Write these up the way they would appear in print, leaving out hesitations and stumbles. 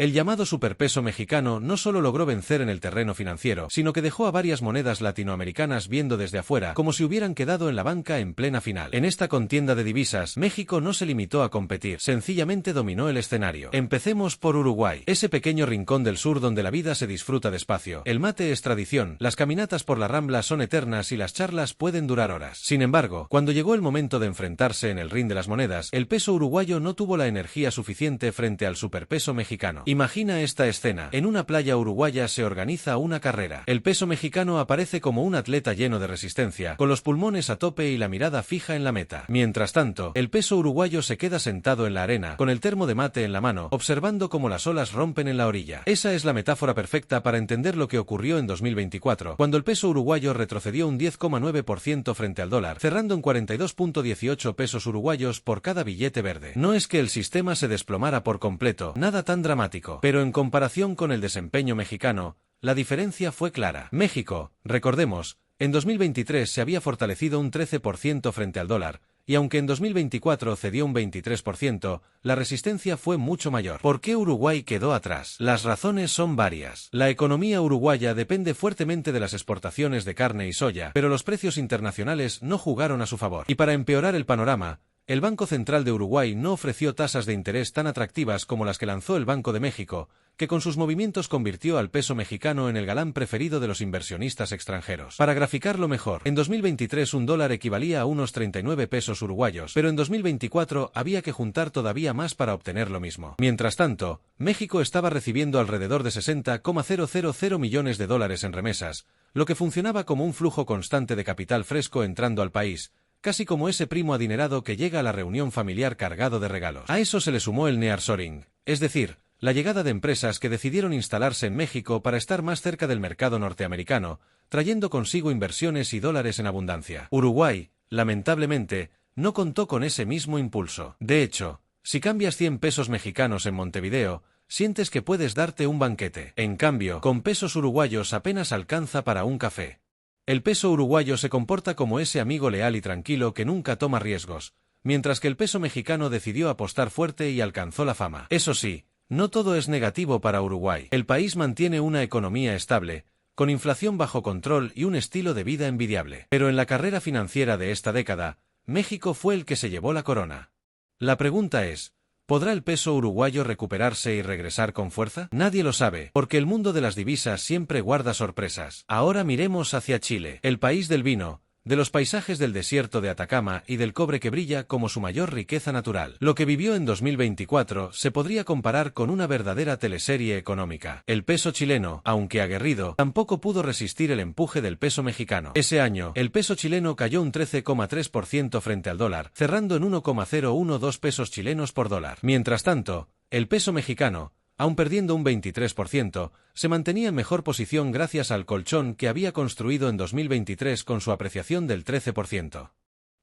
El llamado superpeso mexicano no solo logró vencer en el terreno financiero, sino que dejó a varias monedas latinoamericanas viendo desde afuera como si hubieran quedado en la banca en plena final. En esta contienda de divisas, México no se limitó a competir, sencillamente dominó el escenario. Empecemos por Uruguay, ese pequeño rincón del sur donde la vida se disfruta despacio. El mate es tradición, las caminatas por la Rambla son eternas y las charlas pueden durar horas. Sin embargo, cuando llegó el momento de enfrentarse en el ring de las monedas, el peso uruguayo no tuvo la energía suficiente frente al superpeso mexicano. Imagina esta escena. En una playa uruguaya se organiza una carrera. El peso mexicano aparece como un atleta lleno de resistencia, con los pulmones a tope y la mirada fija en la meta. Mientras tanto, el peso uruguayo se queda sentado en la arena, con el termo de mate en la mano, observando cómo las olas rompen en la orilla. Esa es la metáfora perfecta para entender lo que ocurrió en 2024, cuando el peso uruguayo retrocedió un 10,9% frente al dólar, cerrando en 42,18 pesos uruguayos por cada billete verde. No es que el sistema se desplomara por completo, nada tan dramático. Pero en comparación con el desempeño mexicano, la diferencia fue clara. México, recordemos, en 2023 se había fortalecido un 13% frente al dólar, y aunque en 2024 cedió un 23%, la resistencia fue mucho mayor. ¿Por qué Uruguay quedó atrás? Las razones son varias. La economía uruguaya depende fuertemente de las exportaciones de carne y soya, pero los precios internacionales no jugaron a su favor. Y para empeorar el panorama, el Banco Central de Uruguay no ofreció tasas de interés tan atractivas como las que lanzó el Banco de México, que con sus movimientos convirtió al peso mexicano en el galán preferido de los inversionistas extranjeros. Para graficarlo mejor, en 2023 un dólar equivalía a unos 39 pesos uruguayos, pero en 2024 había que juntar todavía más para obtener lo mismo. Mientras tanto, México estaba recibiendo alrededor de 60,000 millones de dólares en remesas, lo que funcionaba como un flujo constante de capital fresco entrando al país, casi como ese primo adinerado que llega a la reunión familiar cargado de regalos. A eso se le sumó el nearshoring, es decir, la llegada de empresas que decidieron instalarse en México para estar más cerca del mercado norteamericano, trayendo consigo inversiones y dólares en abundancia. Uruguay, lamentablemente, no contó con ese mismo impulso. De hecho, si cambias 100 pesos mexicanos en Montevideo, sientes que puedes darte un banquete. En cambio, con pesos uruguayos apenas alcanza para un café. El peso uruguayo se comporta como ese amigo leal y tranquilo que nunca toma riesgos, mientras que el peso mexicano decidió apostar fuerte y alcanzó la fama. Eso sí, no todo es negativo para Uruguay. El país mantiene una economía estable, con inflación bajo control y un estilo de vida envidiable. Pero en la carrera financiera de esta década, México fue el que se llevó la corona. La pregunta es, ¿podrá el peso uruguayo recuperarse y regresar con fuerza? Nadie lo sabe, porque el mundo de las divisas siempre guarda sorpresas. Ahora miremos hacia Chile, el país del vino, de los paisajes del desierto de Atacama y del cobre que brilla como su mayor riqueza natural. Lo que vivió en 2024 se podría comparar con una verdadera teleserie económica. El peso chileno, aunque aguerrido, tampoco pudo resistir el empuje del peso mexicano. Ese año, el peso chileno cayó un 13,3% frente al dólar, cerrando en 1,012 pesos chilenos por dólar. Mientras tanto, el peso mexicano, aun perdiendo un 23%, se mantenía en mejor posición gracias al colchón que había construido en 2023 con su apreciación del 13%.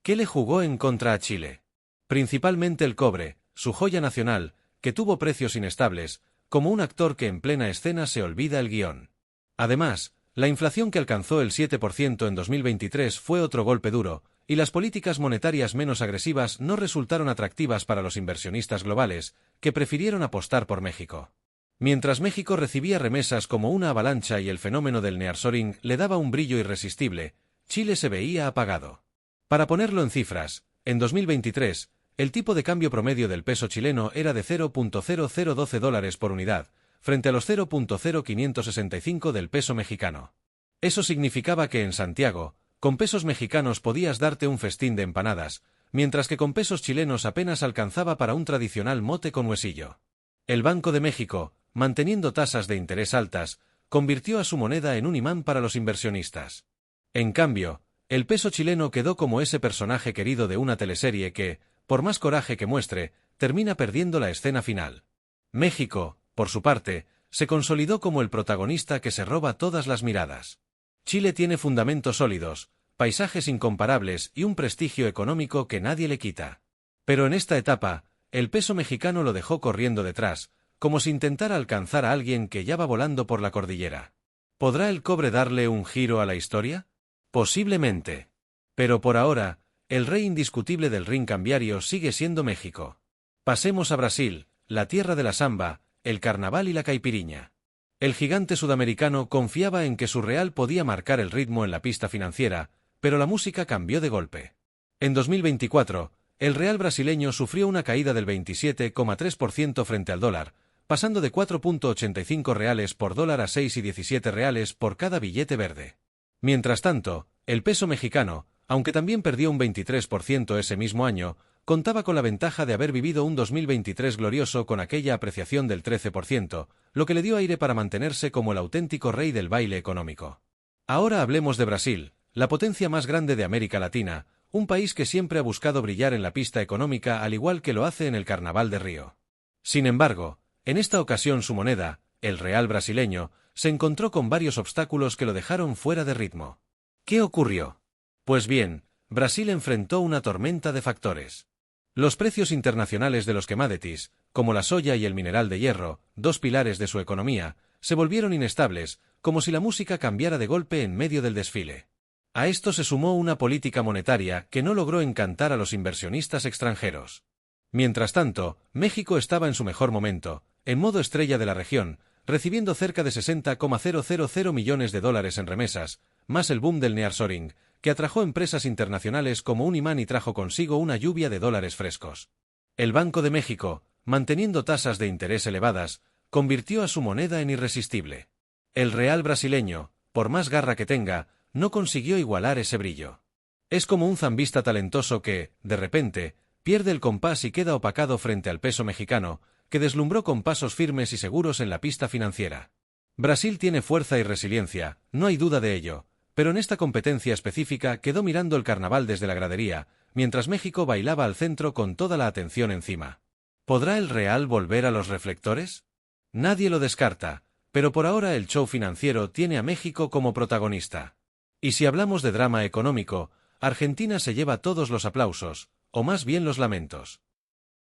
¿Qué le jugó en contra a Chile? Principalmente el cobre, su joya nacional, que tuvo precios inestables, como un actor que en plena escena se olvida el guión. Además, la inflación que alcanzó el 7% en 2023 fue otro golpe duro, y las políticas monetarias menos agresivas no resultaron atractivas para los inversionistas globales, que prefirieron apostar por México. Mientras México recibía remesas como una avalancha y el fenómeno del nearshoring le daba un brillo irresistible, Chile se veía apagado. Para ponerlo en cifras, en 2023, el tipo de cambio promedio del peso chileno era de 0,0012 dólares por unidad, frente a los 0,0565 del peso mexicano. Eso significaba que en Santiago, con pesos mexicanos podías darte un festín de empanadas, mientras que con pesos chilenos apenas alcanzaba para un tradicional mote con huesillo. El Banco de México, manteniendo tasas de interés altas, convirtió a su moneda en un imán para los inversionistas. En cambio, el peso chileno quedó como ese personaje querido de una teleserie que, por más coraje que muestre, termina perdiendo la escena final. México, por su parte, se consolidó como el protagonista que se roba todas las miradas. Chile tiene fundamentos sólidos, paisajes incomparables y un prestigio económico que nadie le quita. Pero en esta etapa, el peso mexicano lo dejó corriendo detrás, como si intentara alcanzar a alguien que ya va volando por la cordillera. ¿Podrá el cobre darle un giro a la historia? Posiblemente. Pero por ahora, el rey indiscutible del ring cambiario sigue siendo México. Pasemos a Brasil, la tierra de la samba, el carnaval y la caipiriña. El gigante sudamericano confiaba en que su real podía marcar el ritmo en la pista financiera, pero la música cambió de golpe. En 2024, el real brasileño sufrió una caída del 27,3% frente al dólar, pasando de 4,85 reales por dólar a 6,17 reales por cada billete verde. Mientras tanto, el peso mexicano, aunque también perdió un 23% ese mismo año, contaba con la ventaja de haber vivido un 2023 glorioso con aquella apreciación del 13%, lo que le dio aire para mantenerse como el auténtico rey del baile económico. Ahora hablemos de Brasil, la potencia más grande de América Latina, un país que siempre ha buscado brillar en la pista económica al igual que lo hace en el Carnaval de Río. Sin embargo, en esta ocasión su moneda, el real brasileño, se encontró con varios obstáculos que lo dejaron fuera de ritmo. ¿Qué ocurrió? Pues bien, Brasil enfrentó una tormenta de factores. Los precios internacionales de los commodities, como la soya y el mineral de hierro, dos pilares de su economía, se volvieron inestables, como si la música cambiara de golpe en medio del desfile. A esto se sumó una política monetaria que no logró encantar a los inversionistas extranjeros. Mientras tanto, México estaba en su mejor momento, en modo estrella de la región, recibiendo cerca de 60,000 millones de dólares en remesas, más el boom del nearshoring, que atrajo empresas internacionales como un imán y trajo consigo una lluvia de dólares frescos. El Banco de México, manteniendo tasas de interés elevadas, convirtió a su moneda en irresistible. El real brasileño, por más garra que tenga, no consiguió igualar ese brillo. Es como un zambista talentoso que, de repente, pierde el compás y queda opacado frente al peso mexicano, que deslumbró con pasos firmes y seguros en la pista financiera. Brasil tiene fuerza y resiliencia, no hay duda de ello, pero en esta competencia específica quedó mirando el carnaval desde la gradería, mientras México bailaba al centro con toda la atención encima. ¿Podrá el real volver a los reflectores? Nadie lo descarta, pero por ahora el show financiero tiene a México como protagonista. Y si hablamos de drama económico, Argentina se lleva todos los aplausos, o más bien los lamentos.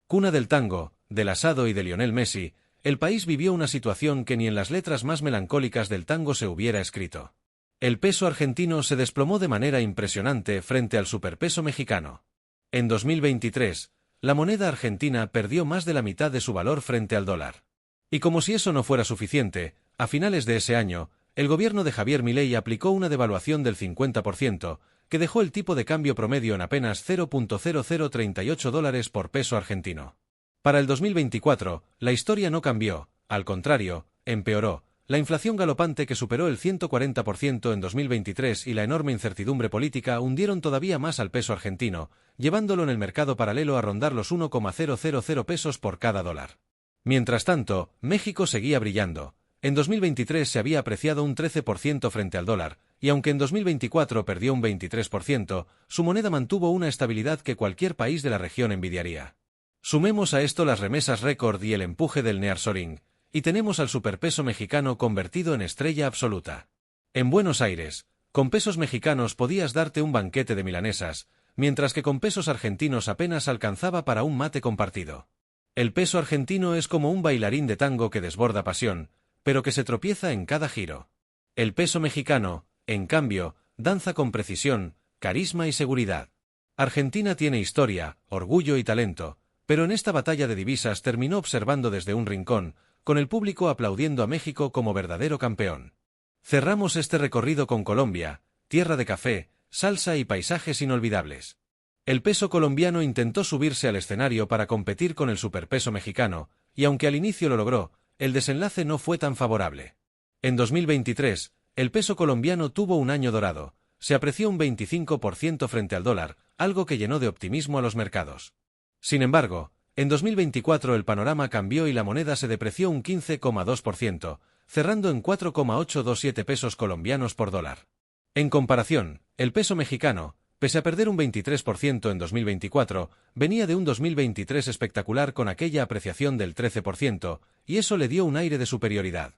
Cuna del tango, del asado y de Lionel Messi, el país vivió una situación que ni en las letras más melancólicas del tango se hubiera escrito. El peso argentino se desplomó de manera impresionante frente al superpeso mexicano. En 2023, la moneda argentina perdió más de la mitad de su valor frente al dólar. Y como si eso no fuera suficiente, a finales de ese año, el gobierno de Javier Milei aplicó una devaluación del 50%, que dejó el tipo de cambio promedio en apenas $0.0038 por peso argentino. Para el 2024, la historia no cambió, al contrario, empeoró. La inflación galopante que superó el 140% en 2023 y la enorme incertidumbre política hundieron todavía más al peso argentino, llevándolo en el mercado paralelo a rondar los 1,000 pesos por cada dólar. Mientras tanto, México seguía brillando. En 2023 se había apreciado un 13% frente al dólar, y aunque en 2024 perdió un 23%, su moneda mantuvo una estabilidad que cualquier país de la región envidiaría. Sumemos a esto las remesas récord y el empuje del nearshoring, y tenemos al superpeso mexicano convertido en estrella absoluta. En Buenos Aires, con pesos mexicanos podías darte un banquete de milanesas, mientras que con pesos argentinos apenas alcanzaba para un mate compartido. El peso argentino es como un bailarín de tango que desborda pasión, pero que se tropieza en cada giro. El peso mexicano, en cambio, danza con precisión, carisma y seguridad. Argentina tiene historia, orgullo y talento, pero en esta batalla de divisas terminó observando desde un rincón, con el público aplaudiendo a México como verdadero campeón. Cerramos este recorrido con Colombia, tierra de café, salsa y paisajes inolvidables. El peso colombiano intentó subirse al escenario para competir con el superpeso mexicano, y aunque al inicio lo logró, el desenlace no fue tan favorable. En 2023, el peso colombiano tuvo un año dorado, se apreció un 25% frente al dólar, algo que llenó de optimismo a los mercados. Sin embargo, en 2024 el panorama cambió y la moneda se depreció un 15,2%, cerrando en 4,827 pesos colombianos por dólar. En comparación, el peso mexicano, pese a perder un 23% en 2024, venía de un 2023 espectacular con aquella apreciación del 13%, y eso le dio un aire de superioridad.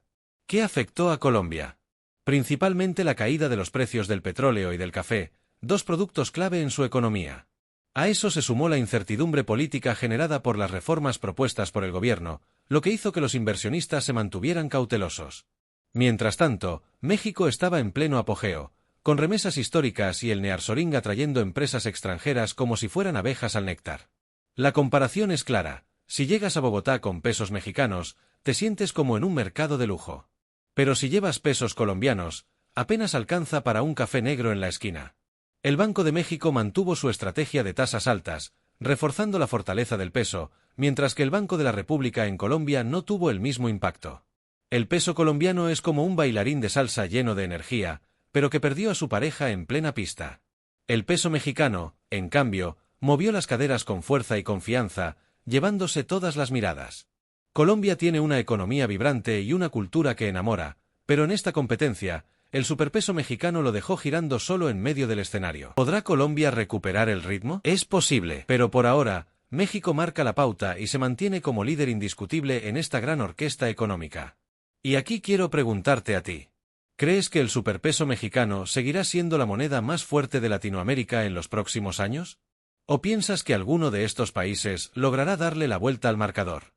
¿Qué afectó a Colombia? Principalmente la caída de los precios del petróleo y del café, dos productos clave en su economía. A eso se sumó la incertidumbre política generada por las reformas propuestas por el gobierno, lo que hizo que los inversionistas se mantuvieran cautelosos. Mientras tanto, México estaba en pleno apogeo, con remesas históricas y el nearshoring atrayendo empresas extranjeras como si fueran abejas al néctar. La comparación es clara: si llegas a Bogotá con pesos mexicanos, te sientes como en un mercado de lujo. Pero si llevas pesos colombianos, apenas alcanza para un café negro en la esquina. El Banco de México mantuvo su estrategia de tasas altas, reforzando la fortaleza del peso, mientras que el Banco de la República en Colombia no tuvo el mismo impacto. El peso colombiano es como un bailarín de salsa lleno de energía, pero que perdió a su pareja en plena pista. El peso mexicano, en cambio, movió las caderas con fuerza y confianza, llevándose todas las miradas. Colombia tiene una economía vibrante y una cultura que enamora, pero en esta competencia, el superpeso mexicano lo dejó girando solo en medio del escenario. ¿Podrá Colombia recuperar el ritmo? Es posible, pero por ahora, México marca la pauta y se mantiene como líder indiscutible en esta gran orquesta económica. Y aquí quiero preguntarte a ti. ¿Crees que el superpeso mexicano seguirá siendo la moneda más fuerte de Latinoamérica en los próximos años? ¿O piensas que alguno de estos países logrará darle la vuelta al marcador?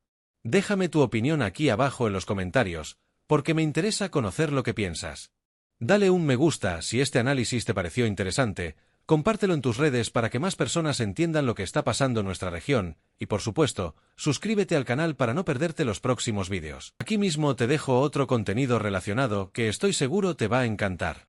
Déjame tu opinión aquí abajo en los comentarios, porque me interesa conocer lo que piensas. Dale un me gusta si este análisis te pareció interesante, compártelo en tus redes para que más personas entiendan lo que está pasando en nuestra región, y por supuesto, suscríbete al canal para no perderte los próximos vídeos. Aquí mismo te dejo otro contenido relacionado que estoy seguro te va a encantar.